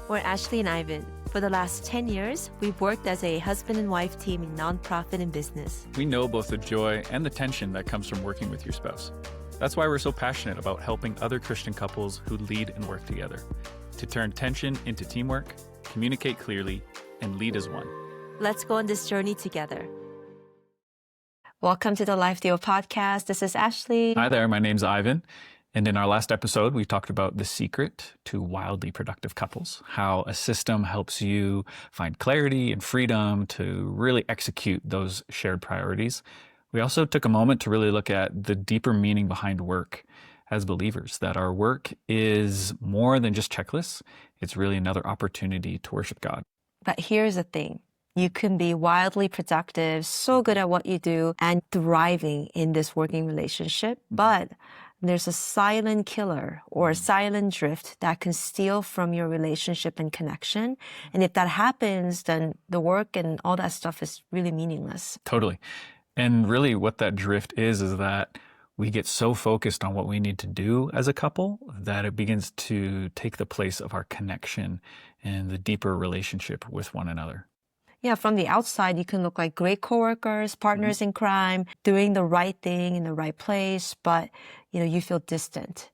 We're Ashley and Ivan. For the last 10 years, we've worked as a husband and wife team in nonprofit and business. We know both the joy and the tension that comes from working with your spouse. That's why we're so passionate about helping other Christian couples who lead and work together to turn tension into teamwork, communicate clearly, and lead as one. Let's go on this journey together. Welcome to the Life Deal podcast. This is Ashley. Hi there, my name's Ivan. And in our last episode, we talked about the secret to wildly productive couples, how a system helps you find clarity and freedom to really execute those shared priorities. We also took a moment to really look at the deeper meaning behind work as believers, that our work is more than just checklists. It's really another opportunity to worship God. But here's the thing. You can be wildly productive, so good at what you do, and thriving in this working relationship. But there's a silent killer or a silent drift that can steal from your relationship and connection. And if that happens, then the work and all that stuff is really meaningless. Totally. And really what that drift is that we get so focused on what we need to do as a couple that it begins to take the place of our connection and the deeper relationship with one another. Yeah, from the outside, you can look like great coworkers, partners in crime, doing the right thing in the right place, but you feel distant.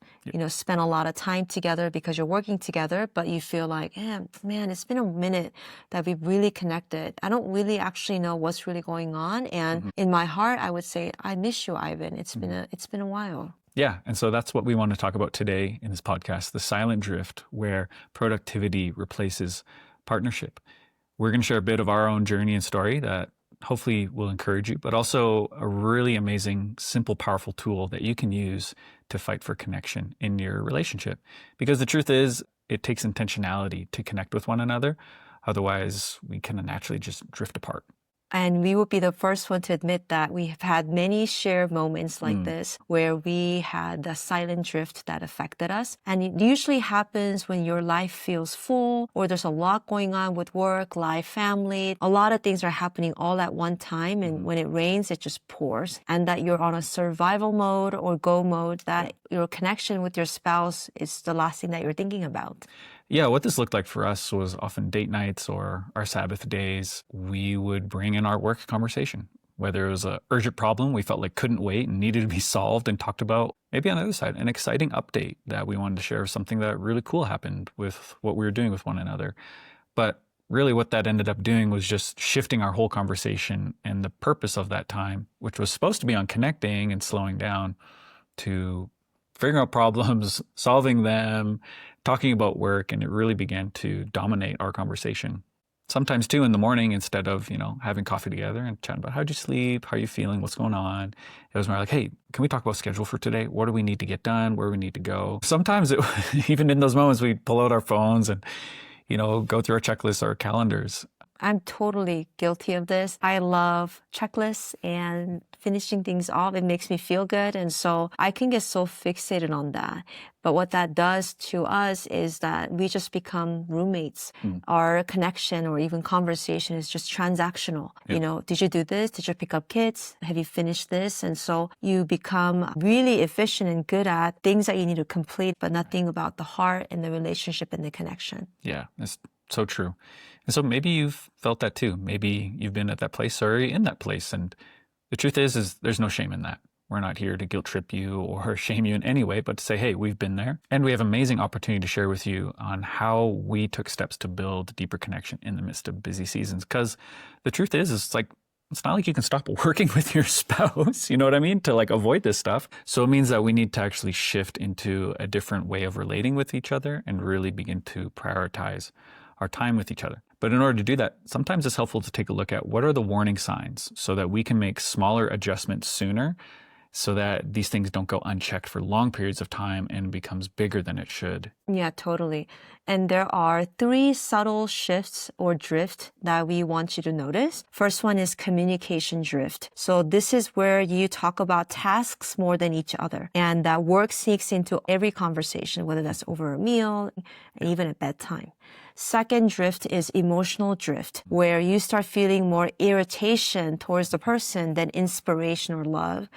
Spend a lot of time together because you're working together, but you feel like, man, it's been a minute that we've really connected. I don't really actually know what's really going on, and in my heart, I would say, I miss you, Ivan. It's been a while. Yeah, and so that's what we want to talk about today in this podcast, the silent drift where productivity replaces partnership. We're going to share a bit of our own journey and story that hopefully will encourage you, but also a really amazing, simple, powerful tool that you can use to fight for connection in your relationship. Because the truth is, it takes intentionality to connect with one another. Otherwise, we can naturally just drift apart. And we would be the first one to admit that we have had many shared moments like this where we had the silent drift that affected us. And it usually happens when your life feels full or there's a lot going on with work, life, family. A lot of things are happening all at one time. And when it rains, it just pours. And that you're on a survival mode or go mode, that your connection with your spouse is the last thing that you're thinking about. Yeah, what this looked like for us was often date nights or our Sabbath days. We would bring in our work conversation, whether it was an urgent problem we felt like couldn't wait and needed to be solved and talked about. Maybe on the other side, an exciting update that we wanted to share, something that really cool happened with what we were doing with one another. But really what that ended up doing was just shifting our whole conversation and the purpose of that time, which was supposed to be on connecting and slowing down, to figuring out problems, solving them, talking about work, and it really began to dominate our conversation. Sometimes too in the morning, instead of, having coffee together and chatting about how'd you sleep, how are you feeling, what's going on, it was more like, hey, can we talk about schedule for today? What do we need to get done? Where do we need to go? Sometimes even in those moments, we'd pull out our phones and, go through our checklists, our calendars. I'm totally guilty of this. I love checklists and finishing things off. It makes me feel good. And so I can get so fixated on that. But what that does to us is that we just become roommates. Our connection or even conversation is just transactional. Yep. Did you do this? Did you pick up kids? Have you finished this? And so you become really efficient and good at things that you need to complete, but nothing about the heart and the relationship and the connection. Yeah, that's so true. And so maybe you've felt that too. Maybe you've been at that place or in that place. And the truth is there's no shame in that. We're not here to guilt trip you or shame you in any way, but to say, hey, we've been there. And we have amazing opportunity to share with you on how we took steps to build deeper connection in the midst of busy seasons. Because the truth is it's not like you can stop working with your spouse, you know what I mean, to avoid this stuff. So it means that we need to actually shift into a different way of relating with each other and really begin to prioritize our time with each other. But in order to do that, sometimes it's helpful to take a look at what are the warning signs so that we can make smaller adjustments sooner so that these things don't go unchecked for long periods of time and becomes bigger than it should. Yeah, totally. And there are 3 subtle shifts or drift that we want you to notice. First one is communication drift. So this is where you talk about tasks more than each other. And that work sneaks into every conversation, whether that's over a meal and even at bedtime. Second drift is emotional drift, where you start feeling more irritation towards the person than inspiration or love.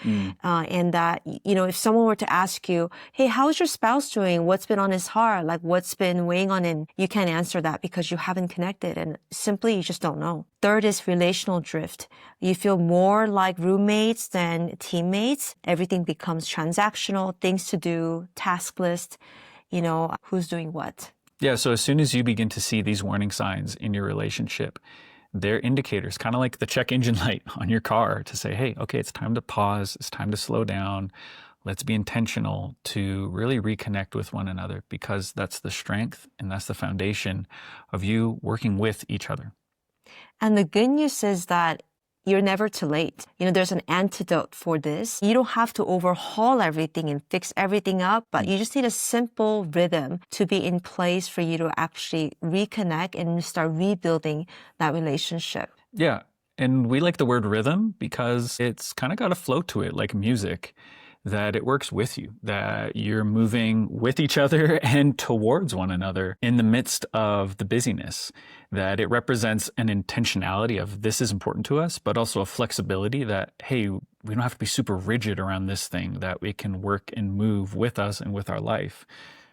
And that, if someone were to ask you, hey, how's your spouse doing? What's been on his heart? heart? Like what's been weighing on him? You can't answer that because you haven't connected and simply you just don't know. Third is relational drift. You feel more like roommates than teammates. Everything becomes transactional, things to do, task list, who's doing what. Yeah, so as soon as you begin to see these warning signs in your relationship, they're indicators, kind of like the check engine light on your car to say, hey, okay, it's time to pause. It's time to slow down. Let's be intentional to really reconnect with one another, because that's the strength and that's the foundation of you working with each other. And the good news is that you're never too late. There's an antidote for this. You don't have to overhaul everything and fix everything up, but you just need a simple rhythm to be in place for you to actually reconnect and start rebuilding that relationship. Yeah. And we like the word rhythm because it's kind of got a flow to it, like music, that it works with you, that you're moving with each other and towards one another in the midst of the busyness, that it represents an intentionality of this is important to us, but also a flexibility that, hey, we don't have to be super rigid around this thing, that we can work and move with us and with our life.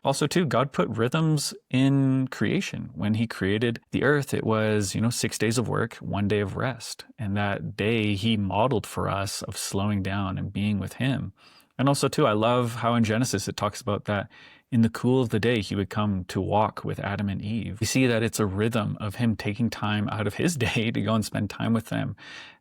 Also, too, God put rhythms in creation. When he created the earth, it was, 6 days of work, 1 day of rest. And that day he modeled for us of slowing down and being with him. And also, too, I love how in Genesis it talks about that in the cool of the day, he would come to walk with Adam and Eve. We see that it's a rhythm of him taking time out of his day to go and spend time with them.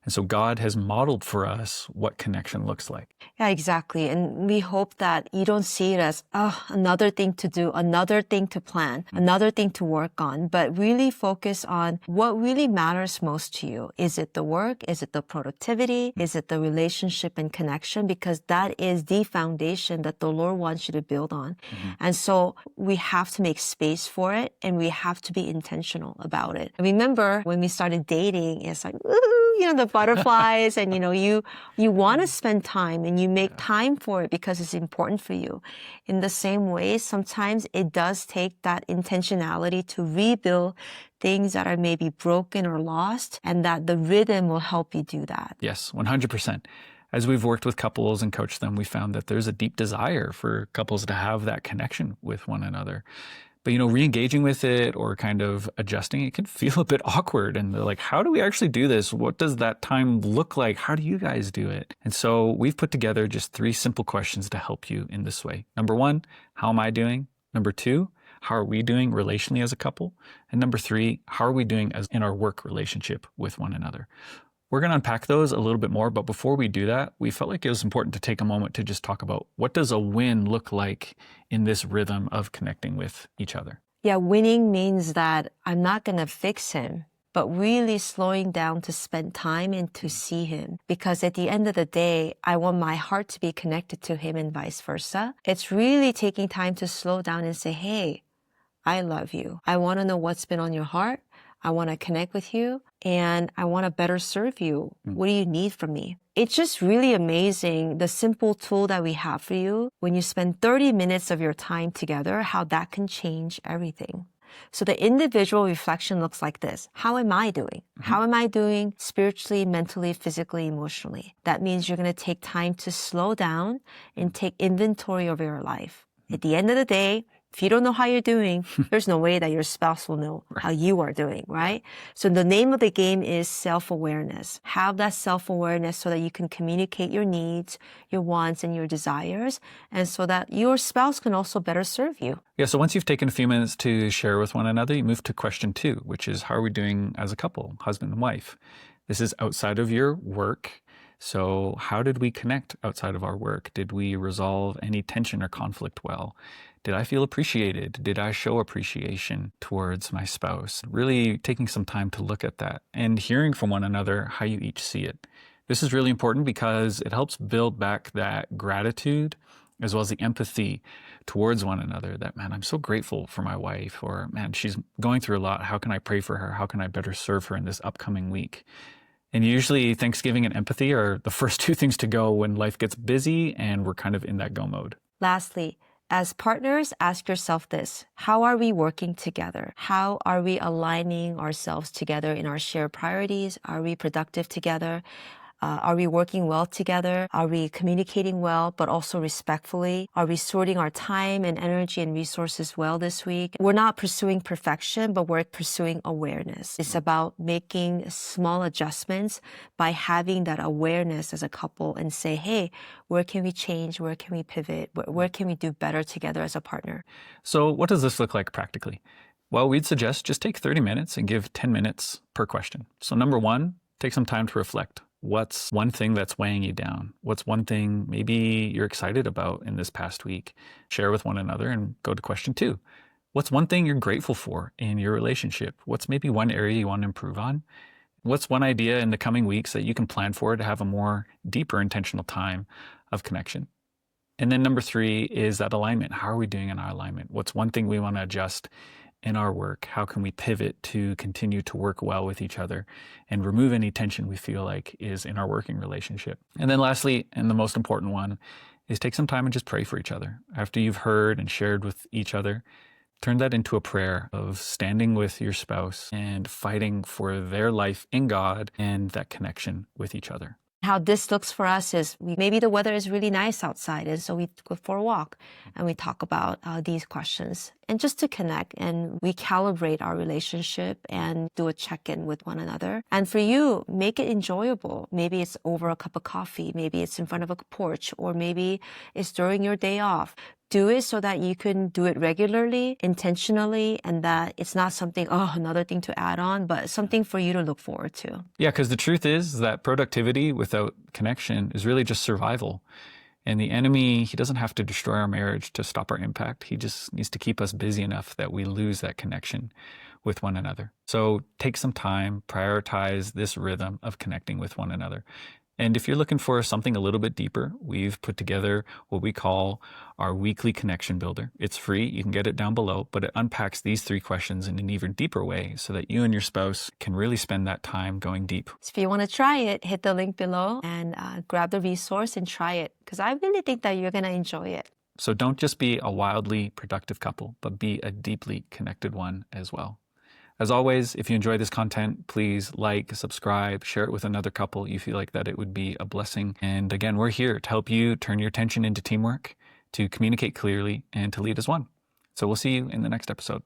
And so God has modeled for us what connection looks like. Yeah, exactly. And we hope that you don't see it as, another thing to do, another thing to plan, another thing to work on, but really focus on what really matters most to you. Is it the work? Is it the productivity? Is it the relationship and connection? Because that is the foundation that the Lord wants you to build on. And so we have to make space for it and we have to be intentional about it. I remember when we started dating, it's like, woohoo, the butterflies and, you want to spend time and you make time for it because it's important for you. In the same way, sometimes it does take that intentionality to rebuild things that are maybe broken or lost, and that the rhythm will help you do that. Yes, 100%. As we've worked with couples and coached them, we found that there's a deep desire for couples to have that connection with one another. But, re-engaging with it or kind of adjusting, it can feel a bit awkward. And they're like, how do we actually do this? What does that time look like? How do you guys do it? And so we've put together just 3 simple questions to help you in this way. Number 1, how am I doing? Number 2, how are we doing relationally as a couple? And number 3, how are we doing as in our work relationship with one another? We're going to unpack those a little bit more, but before we do that, we felt like it was important to take a moment to just talk about what does a win look like in this rhythm of connecting with each other. Yeah, winning means that I'm not going to fix him, but really slowing down to spend time and to see him. Because at the end of the day, I want my heart to be connected to him and vice versa. It's really taking time to slow down and say, hey, I love you. I want to know what's been on your heart. I want to connect with you and I want to better serve you. What do you need from me? It's just really amazing, the simple tool that we have for you when you spend 30 minutes of your time together, how that can change everything. So the individual reflection looks like this. How am I doing? How am I doing spiritually, mentally, physically, emotionally? That means you're going to take time to slow down and take inventory of your life. At the end of the day, if you don't know how you're doing, there's no way that your spouse will know how you are doing, right? So the name of the game is self-awareness. Have that self-awareness so that you can communicate your needs, your wants, and your desires, and so that your spouse can also better serve you. Yeah, so once you've taken a few minutes to share with one another, you move to question 2, which is how are we doing as a couple, husband and wife? This is outside of your work. So how did we connect outside of our work? Did we resolve any tension or conflict well? Did I feel appreciated? Did I show appreciation towards my spouse? Really taking some time to look at that and hearing from one another how you each see it. This is really important because it helps build back that gratitude as well as the empathy towards one another, that, man, I'm so grateful for my wife, or man, she's going through a lot. How can I pray for her? How can I better serve her in this upcoming week? And usually Thanksgiving and empathy are the first 2 things to go when life gets busy and we're kind of in that go mode. Lastly, as partners, ask yourself this. How are we working together? How are we aligning ourselves together in our shared priorities? Are we productive together? Are we working well together? Are we communicating well, but also respectfully? Are we sorting our time and energy and resources well this week? We're not pursuing perfection, but we're pursuing awareness. It's about making small adjustments by having that awareness as a couple and say, hey, where can we change? Where can we pivot? Where can we do better together as a partner? So what does this look like practically? Well, we'd suggest just take 30 minutes and give 10 minutes per question. So number one, take some time to reflect. What's one thing that's weighing you down? What's one thing maybe you're excited about in this past week? Share with one another and go to question two. What's one thing you're grateful for in your relationship? What's maybe one area you want to improve on? What's one idea in the coming weeks that you can plan for to have a more deeper intentional time of connection? And then number three is that alignment. How are we doing in our alignment? What's one thing we want to adjust in our work? How can we pivot to continue to work well with each other and remove any tension we feel like is in our working relationship? And then lastly, and the most important one, is take some time and just pray for each other. After you've heard and shared with each other, turn that into a prayer of standing with your spouse and fighting for their life in God and that connection with each other. How this looks for us is maybe the weather is really nice outside, and so we go for a walk and we talk about these questions and just to connect, and we calibrate our relationship and do a check-in with one another. And for you, make it enjoyable. Maybe it's over a cup of coffee, maybe it's in front of a porch, or maybe it's during your day off. Do it so that you can do it regularly, intentionally, and that it's not something, another thing to add on, but something for you to look forward to. Yeah, because the truth is that productivity without connection is really just survival. And the enemy, he doesn't have to destroy our marriage to stop our impact. He just needs to keep us busy enough that we lose that connection with one another. So take some time, prioritize this rhythm of connecting with one another. And if you're looking for something a little bit deeper, we've put together what we call our weekly connection builder. It's free. You can get it down below, but it unpacks these three questions in an even deeper way so that you and your spouse can really spend that time going deep. So if you want to try it, hit the link below and grab the resource and try it, because I really think that you're going to enjoy it. So don't just be a wildly productive couple, but be a deeply connected one as well. As always, if you enjoy this content, please like, subscribe, share it with another couple you feel like that it would be a blessing. And again, we're here to help you turn your attention into teamwork, to communicate clearly, and to lead as one. So we'll see you in the next episode.